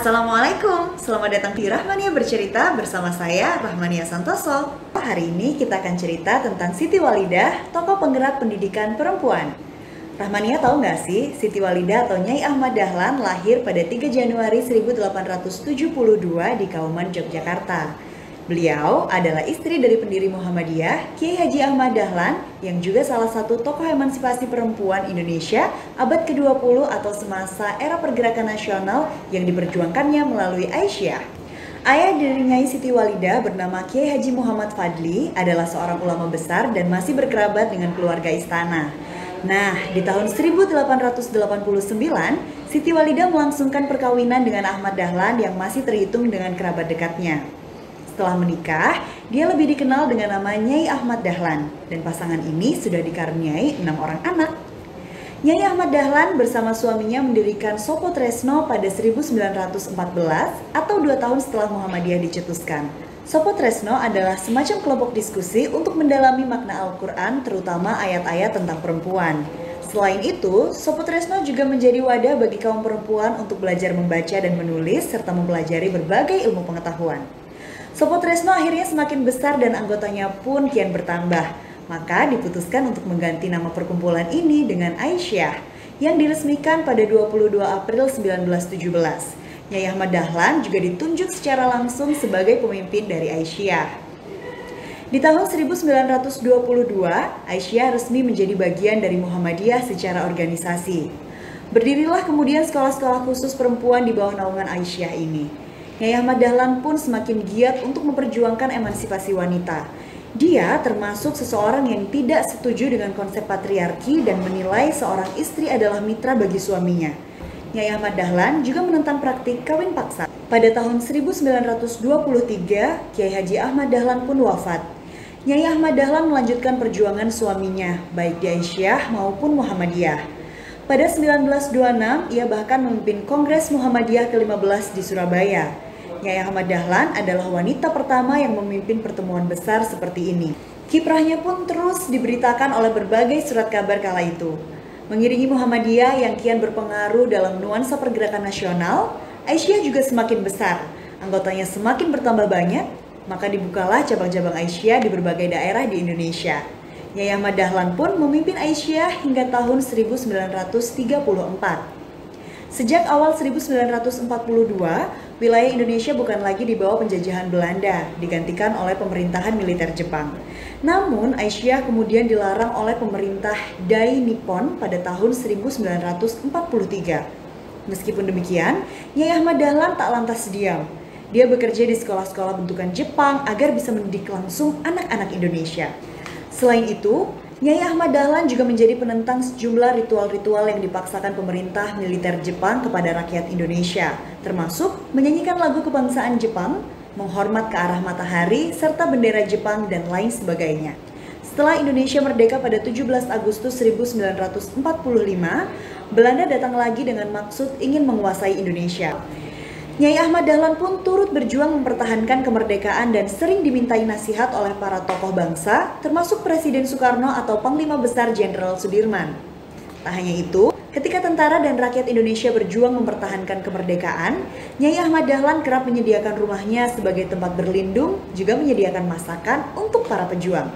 Assalamualaikum, selamat datang di Rahmania Bercerita bersama saya, Rahmania Santoso. Hari ini kita akan cerita tentang Siti Walidah, tokoh penggerak pendidikan perempuan. Rahmania tahu nggak sih, Siti Walidah atau Nyai Ahmad Dahlan lahir pada 3 Januari 1872 di Kauman, Yogyakarta. Beliau adalah istri dari pendiri Muhammadiyah, Kiai Haji Ahmad Dahlan, yang juga salah satu tokoh emansipasi perempuan Indonesia abad ke-20 atau semasa era pergerakan nasional yang diperjuangkannya melalui Aisyah. Ayah dari Nyai Siti Walidah bernama Kiai Haji Muhammad Fadli adalah seorang ulama besar dan masih berkerabat dengan keluarga istana. Nah, di tahun 1889, Siti Walidah melangsungkan perkawinan dengan Ahmad Dahlan yang masih terhitung dengan kerabat dekatnya. Setelah menikah, dia lebih dikenal dengan nama Nyai Ahmad Dahlan, dan pasangan ini sudah dikaruniai 6 orang anak. Nyai Ahmad Dahlan bersama suaminya mendirikan Sopo Tresno pada 1914 atau 2 tahun setelah Muhammadiyah dicetuskan. Sopo Tresno adalah semacam kelompok diskusi untuk mendalami makna Al-Quran, terutama ayat-ayat tentang perempuan. Selain itu, Sopo Tresno juga menjadi wadah bagi kaum perempuan untuk belajar membaca dan menulis serta mempelajari berbagai ilmu pengetahuan. Sopo Tresno akhirnya semakin besar dan anggotanya pun kian bertambah. Maka diputuskan untuk mengganti nama perkumpulan ini dengan Aisyah yang diresmikan pada 22 April 1917. Nyai Ahmad Dahlan juga ditunjuk secara langsung sebagai pemimpin dari Aisyah. Di tahun 1922, Aisyah resmi menjadi bagian dari Muhammadiyah secara organisasi. Berdirilah kemudian sekolah-sekolah khusus perempuan di bawah naungan Aisyah ini. Nyai Ahmad Dahlan pun semakin giat untuk memperjuangkan emansipasi wanita. Dia termasuk seseorang yang tidak setuju dengan konsep patriarki dan menilai seorang istri adalah mitra bagi suaminya. Nyai Ahmad Dahlan juga menentang praktik kawin paksa. Pada tahun 1923, Kiai Haji Ahmad Dahlan pun wafat. Nyai Ahmad Dahlan melanjutkan perjuangan suaminya, baik di Aisyah maupun Muhammadiyah. Pada 1926, ia bahkan memimpin Kongres Muhammadiyah ke-15 di Surabaya. Nyai Ahmad Dahlan adalah wanita pertama yang memimpin pertemuan besar seperti ini. Kiprahnya pun terus diberitakan oleh berbagai surat kabar kala itu. Mengiringi Muhammadiyah yang kian berpengaruh dalam nuansa pergerakan nasional, Aisyah juga semakin besar. Anggotanya semakin bertambah banyak, maka dibukalah cabang-cabang Aisyah di berbagai daerah di Indonesia. Nyai Ahmad Dahlan pun memimpin Aisyah hingga tahun 1934. Sejak awal 1942, wilayah Indonesia bukan lagi di bawah penjajahan Belanda, digantikan oleh pemerintahan militer Jepang. Namun, Aisyah kemudian dilarang oleh pemerintah Dai Nippon pada tahun 1943. Meskipun demikian, Nyai Ahmad Dahlan tak lantas diam. Dia bekerja di sekolah-sekolah bentukan Jepang agar bisa mendidik langsung anak-anak Indonesia. Selain itu, Nyai Ahmad Dahlan juga menjadi penentang sejumlah ritual-ritual yang dipaksakan pemerintah militer Jepang kepada rakyat Indonesia, termasuk menyanyikan lagu kebangsaan Jepang, menghormat ke arah matahari, serta bendera Jepang, dan lain sebagainya. Setelah Indonesia merdeka pada 17 Agustus 1945, Belanda datang lagi dengan maksud ingin menguasai Indonesia. Nyai Ahmad Dahlan pun turut berjuang mempertahankan kemerdekaan dan sering dimintai nasihat oleh para tokoh bangsa, termasuk Presiden Soekarno atau Panglima Besar Jenderal Sudirman. Tak hanya itu, ketika tentara dan rakyat Indonesia berjuang mempertahankan kemerdekaan, Nyai Ahmad Dahlan kerap menyediakan rumahnya sebagai tempat berlindung, juga menyediakan masakan untuk para pejuang.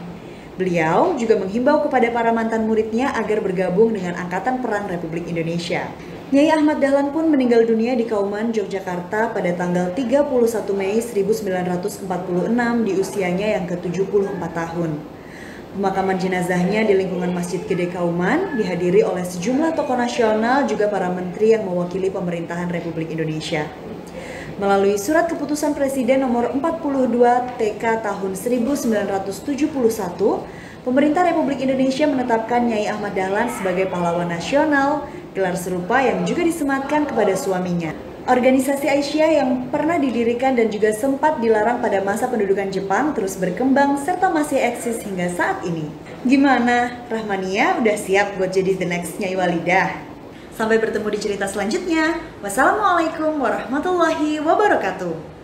Beliau juga menghimbau kepada para mantan muridnya agar bergabung dengan Angkatan Perang Republik Indonesia. Nyai Ahmad Dahlan pun meninggal dunia di Kauman, Yogyakarta pada tanggal 31 Mei 1946 di usianya yang ke-74 tahun. Pemakaman jenazahnya di lingkungan Masjid Gede Kauman dihadiri oleh sejumlah tokoh nasional juga para menteri yang mewakili pemerintahan Republik Indonesia. Melalui surat keputusan Presiden nomor 42 TK tahun 1971, pemerintah Republik Indonesia menetapkan Nyai Ahmad Dahlan sebagai pahlawan nasional, gelar serupa yang juga disematkan kepada suaminya. Organisasi Aisyah yang pernah didirikan dan juga sempat dilarang pada masa pendudukan Jepang terus berkembang serta masih eksis hingga saat ini. Gimana? Rahmania udah siap buat jadi the next Nyai Walidah? Sampai bertemu di cerita selanjutnya. Wassalamualaikum warahmatullahi wabarakatuh.